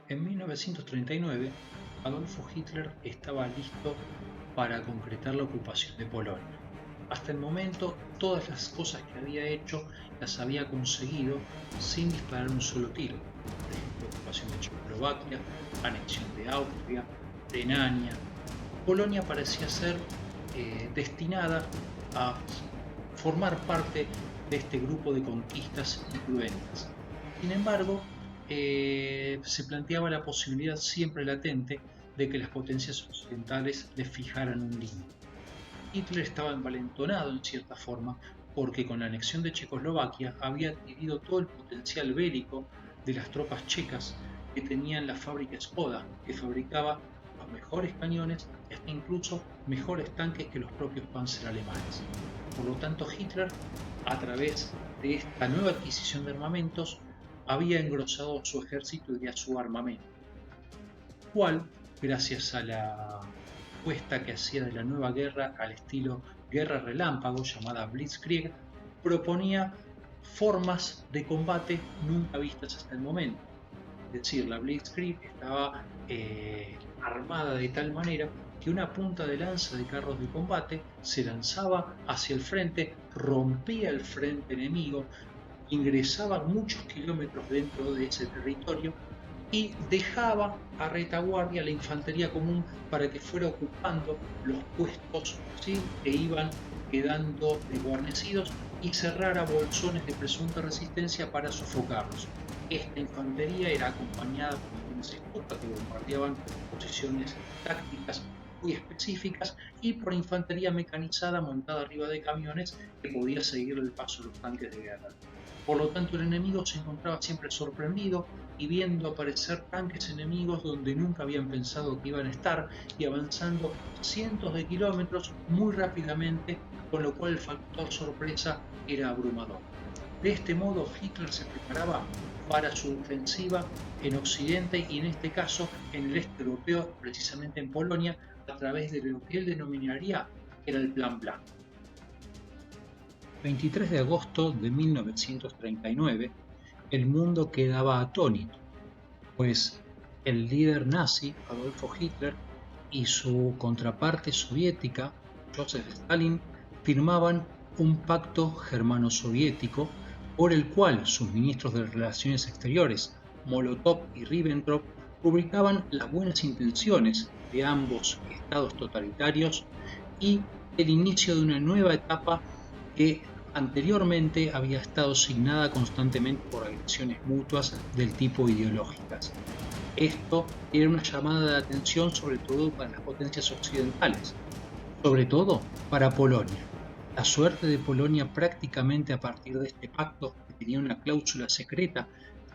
En 1939, Adolfo Hitler estaba listo para concretar la ocupación de Polonia. Hasta el momento, todas las cosas que había hecho las había conseguido sin disparar un solo tiro. Por ejemplo, ocupación de Checoslovaquia, anexión de Austria, Renania. Polonia parecía ser destinada a formar parte de este grupo de conquistas influentes. Sin embargo, se planteaba la posibilidad siempre latente de que las potencias occidentales le fijaran un límite. Hitler estaba envalentonado en cierta forma porque con la anexión de Checoslovaquia había adquirido todo el potencial bélico de las tropas checas que tenían la fábrica Skoda, que fabricaba los mejores cañones y hasta incluso mejores tanques que los propios panzer alemanes. Por lo tanto, Hitler, a través de esta nueva adquisición de armamentos, había engrosado su ejército y a su armamento, cual, gracias a la puesta que hacía de la nueva guerra al estilo guerra relámpago llamada Blitzkrieg, proponía formas de combate nunca vistas hasta el momento. Es decir, la Blitzkrieg estaba armada de tal manera que una punta de lanza de carros de combate se lanzaba hacia el frente, rompía el frente enemigo, ingresaba muchos kilómetros dentro de ese territorio y dejaba a retaguardia la infantería común para que fuera ocupando los puestos, ¿sí?, que iban quedando desguarnecidos y cerrara bolsones de presunta resistencia para sofocarlos. Esta infantería era acompañada por aviones escolta que bombardeaban posiciones tácticas muy específicas y por infantería mecanizada montada arriba de camiones que podía seguir el paso de los tanques de guerra. Por lo tanto, el enemigo se encontraba siempre sorprendido y viendo aparecer tanques enemigos donde nunca habían pensado que iban a estar y avanzando cientos de kilómetros muy rápidamente, con lo cual el factor sorpresa era abrumador. De este modo, Hitler se preparaba para su ofensiva en Occidente y en este caso en el este europeo, precisamente en Polonia, a través de lo que él denominaría era el Plan Blanco. 23 de agosto de 1939, el mundo quedaba atónito, pues el líder nazi, Adolfo Hitler, y su contraparte soviética, Joseph Stalin, firmaban un pacto germano-soviético por el cual sus ministros de Relaciones Exteriores, Molotov y Ribbentrop, publicaban las buenas intenciones de ambos estados totalitarios y el inicio de una nueva etapa que anteriormente había estado signada constantemente por agresiones mutuas del tipo ideológicas. Esto era una llamada de atención sobre todo para las potencias occidentales, sobre todo para Polonia. La suerte de Polonia prácticamente a partir de este pacto, que tenía una cláusula secreta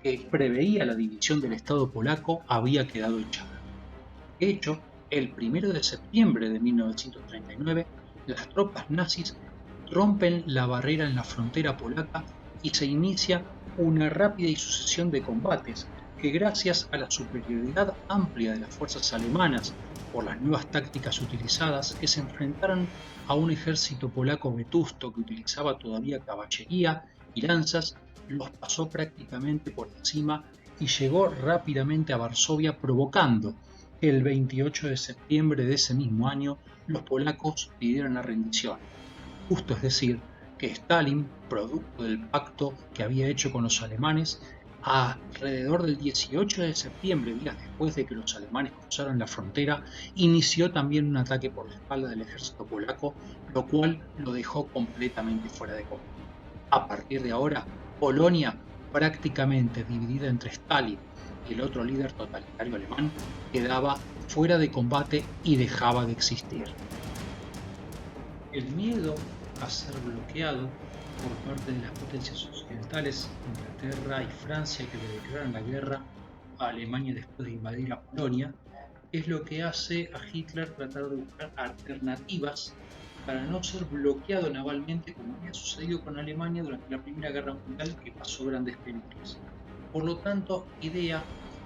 que preveía la división del Estado polaco, había quedado echada. De hecho, el 1 de septiembre de 1939, las tropas nazis rompen la barrera en la frontera polaca y se inicia una rápida y sucesión de combates que, gracias a la superioridad amplia de las fuerzas alemanas por las nuevas tácticas utilizadas, que se enfrentaron a un ejército polaco vetusto que utilizaba todavía caballería y lanzas, los pasó prácticamente por encima y llegó rápidamente a Varsovia, provocando que el 28 de septiembre de ese mismo año los polacos pidieran la rendición. Justo es decir, que Stalin, producto del pacto que había hecho con los alemanes, alrededor del 18 de septiembre, días después de que los alemanes cruzaran la frontera, inició también un ataque por la espalda del ejército polaco, lo cual lo dejó completamente fuera de combate. A partir de ahora, Polonia, prácticamente dividida entre Stalin y el otro líder totalitario alemán, quedaba fuera de combate y dejaba de existir. El miedo a ser bloqueado por parte de las potencias occidentales, Inglaterra y Francia, que le declaran la guerra a Alemania después de invadir a Polonia, es lo que hace a Hitler tratar de buscar alternativas para no ser bloqueado navalmente como había sucedido con Alemania durante la Primera Guerra Mundial, que pasó grandes penurias. Por lo tanto, idea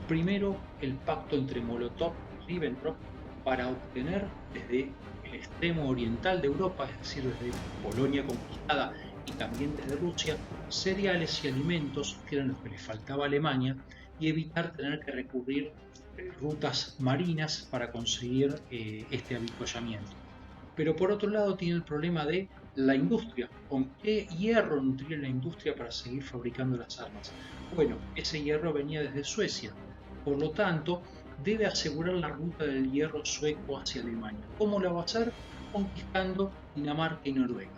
primero el pacto entre Molotov y Ribbentrop para obtener desde el extremo oriental de Europa, es decir, desde Polonia conquistada y también desde Rusia, cereales y alimentos que eran los que le faltaba a Alemania, y evitar tener que recurrir rutas marinas para conseguir este avituallamiento. Pero por otro lado tiene el problema de la industria. ¿Con qué hierro nutrir la industria para seguir fabricando las armas? Bueno, ese hierro venía desde Suecia. Por lo tanto, debe asegurar la ruta del hierro sueco hacia Alemania. ¿Cómo lo va a hacer? Conquistando Dinamarca y Noruega.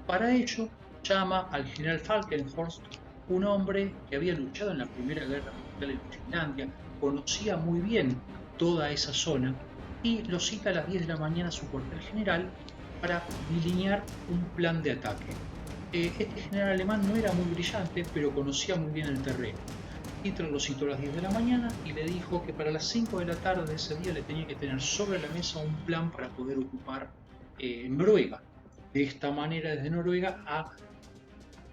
Para ello, llama al general Falkenhorst, un hombre que había luchado en la Primera Guerra Mundial en Finlandia, conocía muy bien toda esa zona y lo cita a las 10 de la mañana a su cuartel general para delinear un plan de ataque. Este general alemán no era muy brillante, pero conocía muy bien el terreno. Hitler lo citó a las 10 de la mañana y le dijo que para las 5 de la tarde de ese día le tenía que tener sobre la mesa un plan para poder ocupar Noruega. De esta manera, desde Noruega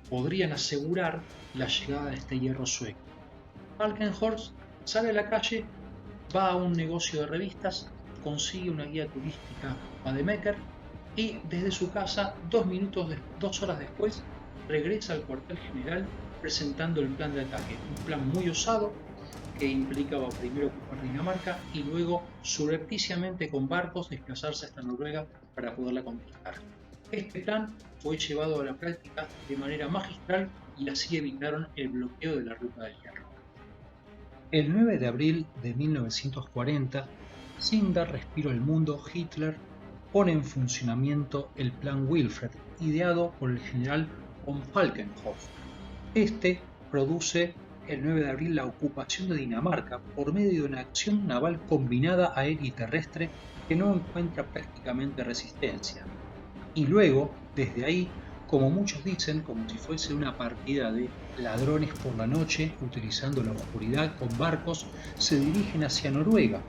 podrían asegurar la llegada de este hierro sueco. Falkenhorst sale a la calle, va a un negocio de revistas, consigue una guía turística a Demeter y desde su casa, 2 horas después, regresa al cuartel general presentando el plan de ataque. Un plan muy osado que implicaba primero ocupar Dinamarca y luego subrepticiamente con barcos desplazarse hasta Noruega para poderla conquistar. Este plan fue llevado a la práctica de manera magistral y así evitaron el bloqueo de la ruta del hierro. El 9 de abril de 1940, sin dar respiro al mundo, Hitler pone en funcionamiento el Plan Wilfred, ideado por el general von Falkenhorst. Este produce el 9 de abril la ocupación de Dinamarca por medio de una acción naval combinada aérea y terrestre que no encuentra prácticamente resistencia. Y luego, desde ahí, como muchos dicen, como si fuese una partida de ladrones por la noche, utilizando la oscuridad con barcos, se dirigen hacia Noruega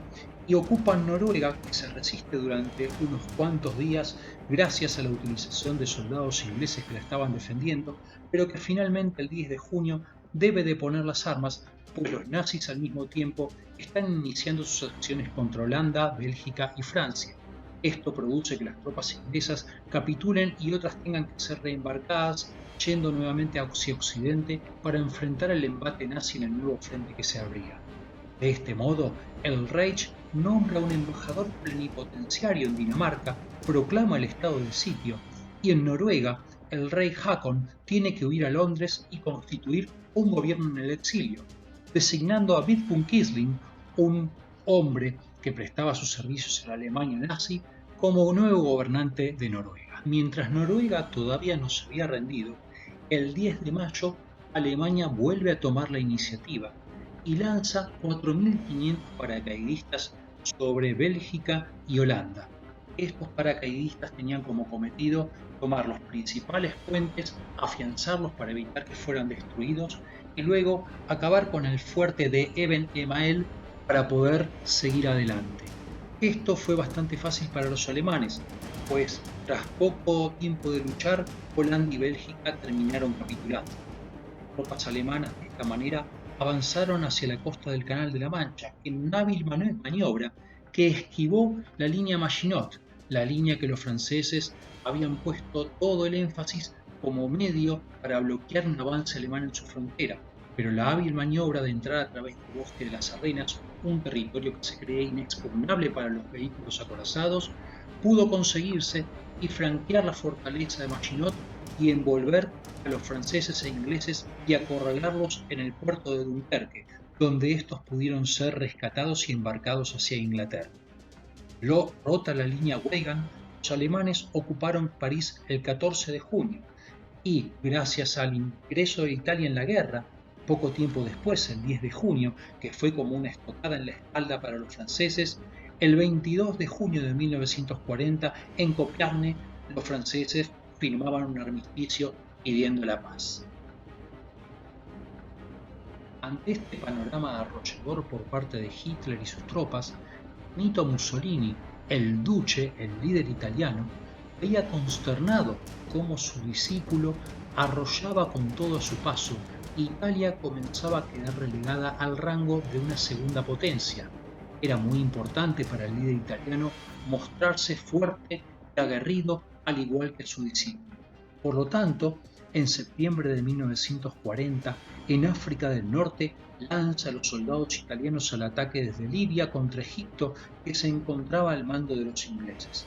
y ocupan Noruega, que se resiste durante unos cuantos días gracias a la utilización de soldados ingleses que la estaban defendiendo, pero que finalmente el 10 de junio debe de poner las armas, pues los nazis al mismo tiempo están iniciando sus acciones contra Holanda, Bélgica y Francia. Esto produce que las tropas inglesas capitulen y otras tengan que ser reembarcadas, yendo nuevamente hacia Occidente para enfrentar el embate nazi en el nuevo frente que se abría. De este modo, el Reich nombra un embajador plenipotenciario en Dinamarca, proclama el estado de sitio, y en Noruega, el rey Haakon tiene que huir a Londres y constituir un gobierno en el exilio, designando a Vidkun Quisling, un hombre que prestaba sus servicios a la Alemania nazi, como nuevo gobernante de Noruega. Mientras Noruega todavía no se había rendido, el 10 de mayo Alemania vuelve a tomar la iniciativa y lanza 4.500 paracaidistas sobre Bélgica y Holanda. Estos paracaidistas tenían como cometido tomar los principales puentes, afianzarlos para evitar que fueran destruidos y luego acabar con el fuerte de Eben Emael para poder seguir adelante. Esto fue bastante fácil para los alemanes, pues tras poco tiempo de luchar, Holanda y Bélgica terminaron capitulando. Las tropas alemanas de esta manera avanzaron hacia la costa del Canal de la Mancha en una hábil maniobra que esquivó la línea Maginot, la línea que los franceses habían puesto todo el énfasis como medio para bloquear un avance alemán en su frontera. Pero la hábil maniobra de entrar a través del bosque de las Ardenas, un territorio que se creía inexpugnable para los vehículos acorazados, pudo conseguirse y franquear la fortaleza de Maginot y envolver a los franceses e ingleses y acorralarlos en el puerto de Dunkerque, donde estos pudieron ser rescatados y embarcados hacia Inglaterra. Rota la línea Weygand, los alemanes ocuparon París el 14 de junio y, gracias al ingreso de Italia en la guerra, poco tiempo después, el 10 de junio, que fue como una estocada en la espalda para los franceses, el 22 de junio de 1940, en Copiarne, los franceses firmaban un armisticio pidiendo la paz. Ante este panorama arrollador por parte de Hitler y sus tropas, Benito Mussolini, el Duce, el líder italiano, veía consternado cómo su discípulo arrollaba con todo a su paso y Italia comenzaba a quedar relegada al rango de una segunda potencia. Era muy importante para el líder italiano mostrarse fuerte y aguerrido al igual que su discípulo. Por lo tanto, en septiembre de 1940, en África del Norte, lanza a los soldados italianos al ataque desde Libia contra Egipto, que se encontraba al mando de los ingleses.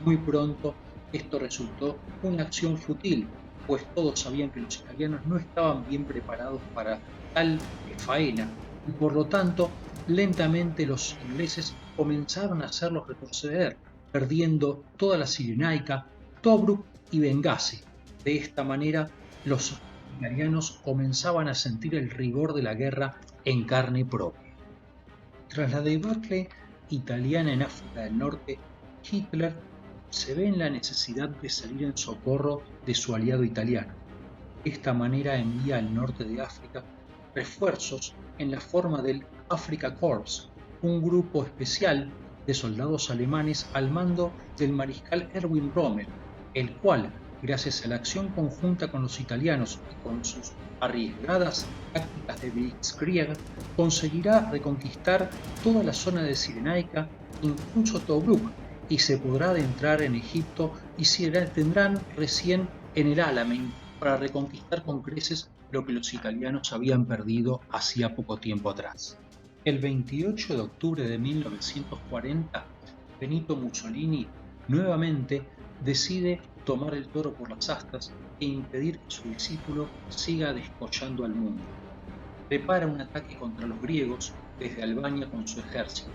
Muy pronto, esto resultó una acción fútil, pues todos sabían que los italianos no estaban bien preparados para tal faena, y por lo tanto, lentamente los ingleses comenzaron a hacerlos retroceder, perdiendo toda la Cirenaica, Tobruk y Bengasi. De esta manera, los italianos comenzaban a sentir el rigor de la guerra en carne propia. Tras la debacle italiana en África del Norte, Hitler se ve en la necesidad de salir en socorro de su aliado italiano. De esta manera envía al norte de África refuerzos en la forma del Afrika Korps, un grupo especial de soldados alemanes al mando del mariscal Erwin Rommel, el cual, gracias a la acción conjunta con los italianos y con sus arriesgadas tácticas de Blitzkrieg, conseguirá reconquistar toda la zona de Cirenaica, incluso Tobruk, y se podrá adentrar en Egipto y se detendrán recién en el Alamein para reconquistar con creces lo que los italianos habían perdido hacía poco tiempo atrás. El 28 de octubre de 1940, Benito Mussolini nuevamente decide tomar el toro por las astas e impedir que su discípulo siga descollando al mundo. Prepara un ataque contra los griegos desde Albania con su ejército.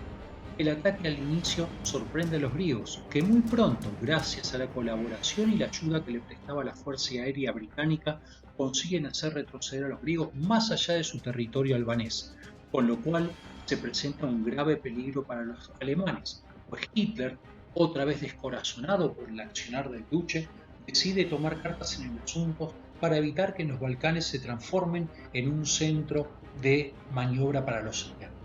El ataque al inicio sorprende a los griegos, que muy pronto, gracias a la colaboración y la ayuda que le prestaba la Fuerza Aérea Británica, consiguen hacer retroceder a los griegos más allá de su territorio albanés, con lo cual se presenta un grave peligro para los alemanes, pues Hitler, otra vez descorazonado por el accionar del Duce, decide tomar cartas en el asunto para evitar que los Balcanes se transformen en un centro de maniobra para los aliados.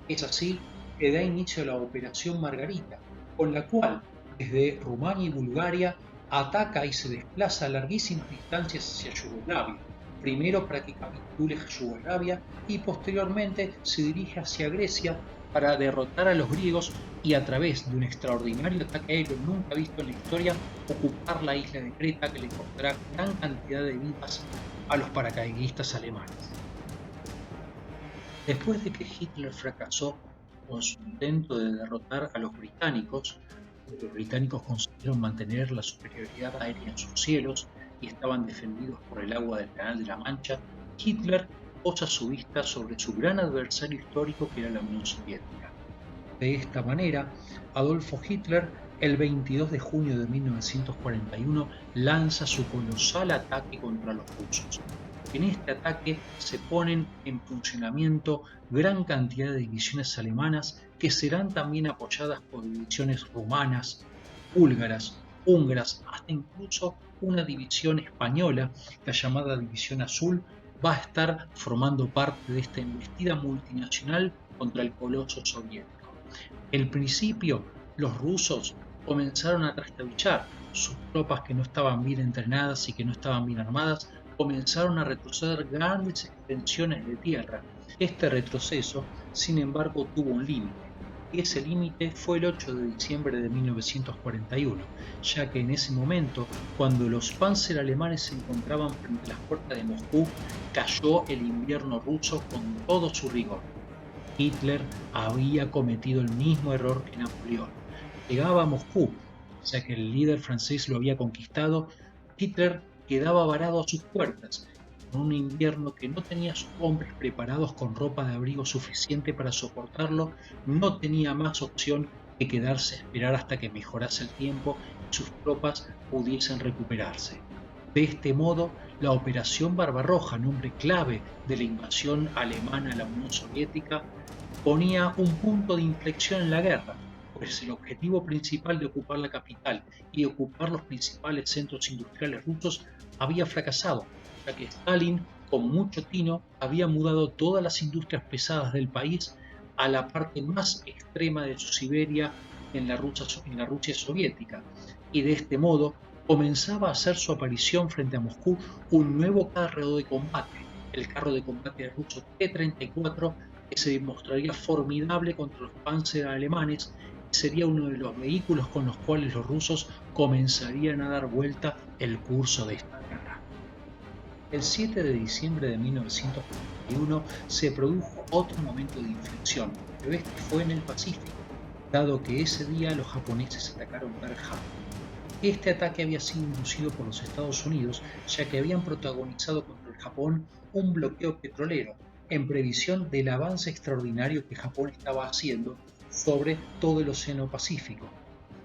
Es así que da inicio a la Operación Margarita, con la cual, desde Rumania y Bulgaria, ataca y se desplaza a larguísimas distancias hacia Yugoslavia, primero para que capitule Yugoslavia y posteriormente se dirige hacia Grecia para derrotar a los griegos y a través de un extraordinario ataque aéreo nunca visto en la historia, ocupar la isla de Creta, que le costará gran cantidad de vidas a los paracaidistas alemanes. Después de que Hitler fracasó con su intento de derrotar a los británicos consiguieron mantener la superioridad aérea en sus cielos y estaban defendidos por el agua del Canal de la Mancha, Hitler posa su vista sobre su gran adversario histórico que era la Unión Soviética. De esta manera, Adolfo Hitler, el 22 de junio de 1941, lanza su colosal ataque contra los rusos. En este ataque se ponen en funcionamiento gran cantidad de divisiones alemanas que serán también apoyadas por divisiones rumanas, búlgaras, húngaras, hasta incluso una división española, la llamada División Azul, va a estar formando parte de esta embestida multinacional contra el coloso soviético. Al principio, los rusos comenzaron a trastabillar, sus tropas que no estaban bien entrenadas y que no estaban bien armadas comenzaron a retroceder grandes extensiones de tierra. Este retroceso, sin embargo, tuvo un límite, y ese límite fue el 8 de diciembre de 1941, ya que en ese momento, cuando los panzer alemanes se encontraban frente a las puertas de Moscú, cayó el invierno ruso con todo su rigor. Hitler había cometido el mismo error que Napoleón. Llegaba a Moscú, ya que el líder francés lo había conquistado, Hitler quedaba varado a sus puertas, con un invierno que no tenía a sus hombres preparados con ropa de abrigo suficiente para soportarlo, no tenía más opción que quedarse a esperar hasta que mejorase el tiempo y sus tropas pudiesen recuperarse. De este modo, la Operación Barbarroja, nombre clave de la invasión alemana a la Unión Soviética, ponía un punto de inflexión en la guerra, pues el objetivo principal de ocupar la capital y ocupar los principales centros industriales rusos había fracasado, ya que Stalin, con mucho tino, había mudado todas las industrias pesadas del país a la parte más extrema de su Siberia en la Rusia soviética, y de este modo comenzaba a hacer su aparición frente a Moscú un nuevo carro de combate, el carro de combate ruso T-34, que se demostraría formidable contra los panzer alemanes y sería uno de los vehículos con los cuales los rusos comenzarían a dar vuelta el curso de esta guerra. El 7 de diciembre de 1941 se produjo otro momento de inflexión, pero este fue en el Pacífico, dado que ese día los japoneses atacaron Pearl Harbor. Este ataque había sido inducido por los Estados Unidos, ya que habían protagonizado contra el Japón un bloqueo petrolero, en previsión del avance extraordinario que Japón estaba haciendo sobre todo el Océano Pacífico.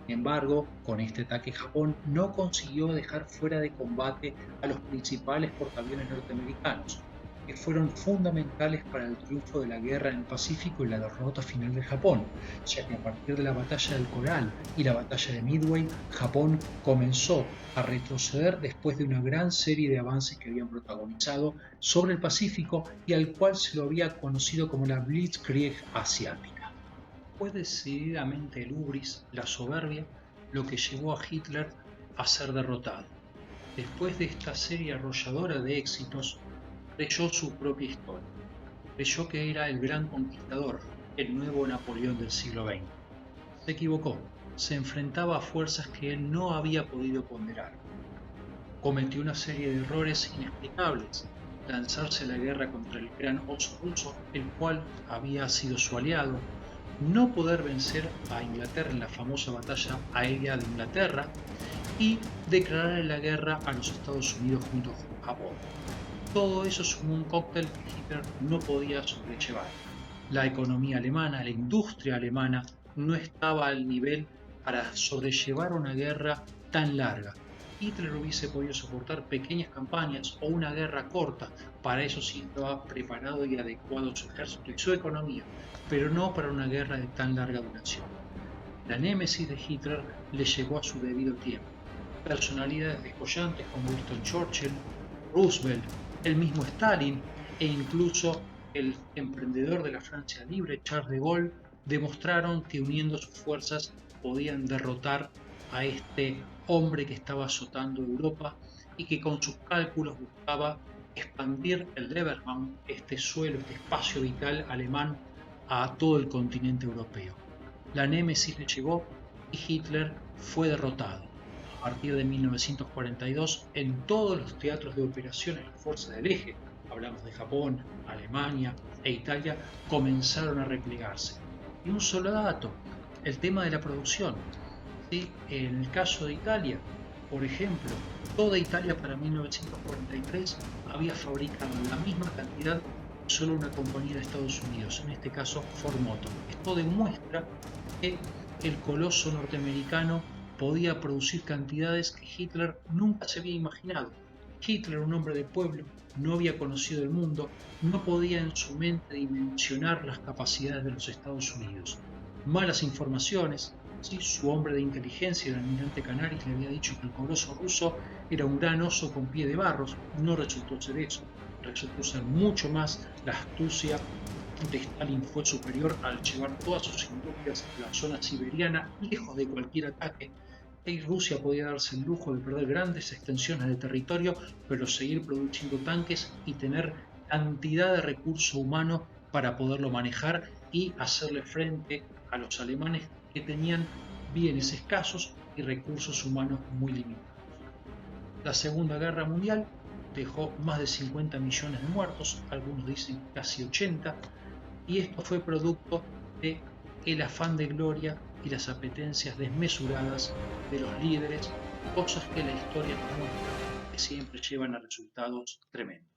Sin embargo, con este ataque Japón no consiguió dejar fuera de combate a los principales portaaviones norteamericanos, que fueron fundamentales para el triunfo de la guerra en el Pacífico y la derrota final de Japón, ya que a partir de la batalla del Coral y la batalla de Midway, Japón comenzó a retroceder después de una gran serie de avances que habían protagonizado sobre el Pacífico y al cual se lo había conocido como la Blitzkrieg asiática. Fue decididamente el hubris, la soberbia, lo que llevó a Hitler a ser derrotado. Después de esta serie arrolladora de éxitos, creyó su propia historia. Creyó que era el gran conquistador, el nuevo Napoleón del siglo XX. Se equivocó, se enfrentaba a fuerzas que él no había podido ponderar. Cometió una serie de errores inexplicables, lanzarse a la guerra contra el gran oso ruso, el cual había sido su aliado, no poder vencer a Inglaterra en la famosa batalla aérea de Inglaterra y declarar la guerra a los Estados Unidos junto con Japón. Todo eso sumó un cóctel que Hitler no podía sobrellevar. La economía alemana, la industria alemana, no estaba al nivel para sobrellevar una guerra tan larga. Hitler hubiese podido soportar pequeñas campañas o una guerra corta, para eso sí estaba preparado y adecuado su ejército y su economía, pero no para una guerra de tan larga duración. La némesis de Hitler le llegó a su debido tiempo. Personalidades descollantes como Winston Churchill, Roosevelt, el mismo Stalin e incluso el emprendedor de la Francia libre, Charles de Gaulle, demostraron que uniendo sus fuerzas podían derrotar a este hombre que estaba azotando Europa y que con sus cálculos buscaba expandir el Leberraum, este suelo, este espacio vital alemán, a todo el continente europeo. La némesis le llegó y Hitler fue derrotado. A partir de 1942, en todos los teatros de operaciones las fuerzas del eje, hablamos de Japón, Alemania e Italia, comenzaron a replegarse. Y un solo dato, el tema de la producción. ¿Sí? En el caso de Italia, por ejemplo, toda Italia para 1943 había fabricado la misma cantidad que solo una compañía de Estados Unidos, en este caso Ford Motor. Esto demuestra que el coloso norteamericano podía producir cantidades que Hitler nunca se había imaginado. Hitler, un hombre de pueblo, no había conocido el mundo, no podía en su mente dimensionar las capacidades de los Estados Unidos. Malas informaciones, ¿sí? Su hombre de inteligencia, el almirante Canaris, le había dicho que el coloso ruso era un gran oso con pie de barros. No resultó ser eso, resultó ser mucho más la astucia de Stalin fue superior al llevar todas sus industrias a la zona siberiana, lejos de cualquier ataque, y Rusia podía darse el lujo de perder grandes extensiones de territorio, pero seguir produciendo tanques y tener cantidad de recurso humano para poderlo manejar y hacerle frente a los alemanes que tenían bienes escasos y recursos humanos muy limitados. La Segunda Guerra Mundial dejó más de 50 millones de muertos, algunos dicen casi 80, y esto fue producto de el afán de gloria y las apetencias desmesuradas de los líderes, cosas que la historia nos muestra que siempre llevan a resultados tremendos.